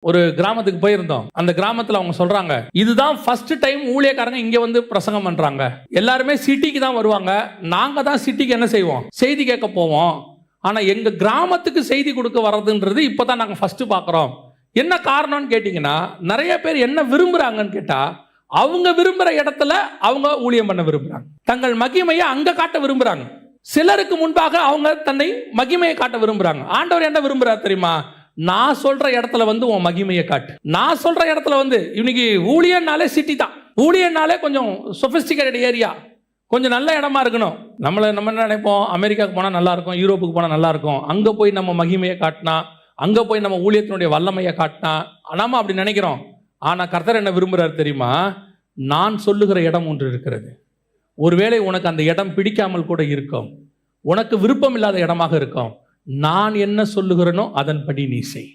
ஒரு கிராமத்துக்கு போயிருந்தோம். அந்த கிராமத்துல அவங்க சொல்றாங்க, இதுதான் ஃபர்ஸ்ட் டைம் ஊழியக்காரங்க இங்க வந்து பிரசங்கம் பண்றாங்க. எல்லாருமே சிட்டிக்கு தான் வருவாங்க. நாங்க தான் சிட்டிக்கு என்ன செய்வோம், செய்தி கேட்க போவோம். ஆனா எங்க கிராமத்துக்கு செய்தி கொடுக்க வர்றதுன்றது இப்பதான் நாங்க ஃபர்ஸ்ட் பாக்குறோம். என்ன காரணம்னு கேட்டீங்கன்னா, நிறைய பேர் என்ன விரும்புறாங்கன்னு கேட்டா, அவங்க விரும்புற இடத்துல அவங்க ஊழியம் பண்ண விரும்புறாங்க. தங்கள் மகிமையை அங்க காட்ட விரும்புறாங்க. சிலருக்கு முன்பாக அவங்க தன்னை மகிமையை காட்ட விரும்புறாங்க. ஆண்டவர் என்ன விரும்புறாரு தெரியுமா? நான் சொல்ற இடத்துல வந்து உன் மகிமையை காட்டு. நான் சொல்ற இடத்துல வந்து இன்னைக்கு ஊழியனாலே சிட்டி தான். ஊழியனாலே கொஞ்சம் சொபிஸ்டிகேட்டட் ஏரியா, கொஞ்சம் நல்ல இடமா இருக்கணும். நம்ம என்ன நினைப்போம், அமெரிக்காவுக்கு போனால் நல்லா இருக்கும், யூரோப்புக்கு போனால் நல்லா இருக்கும். அங்கே போய் நம்ம மகிமையை காட்டினா, அங்கே போய் நம்ம ஊழியத்தினுடைய வல்லமையை காட்டினா, நாம அப்படி நினைக்கிறோம். ஆனால் கர்த்தர் என்ன விரும்புகிறார் தெரியுமா? நான் சொல்லுகிற இடம் ஒன்று இருக்கிறது. ஒருவேளை உனக்கு அந்த இடம் பிடிக்காமல் கூட இருக்கும், உனக்கு விருப்பம் இல்லாத இடமாக இருக்கும். நான் என்ன சொல்லுகிறேனோ அதன்படி நீ செய்.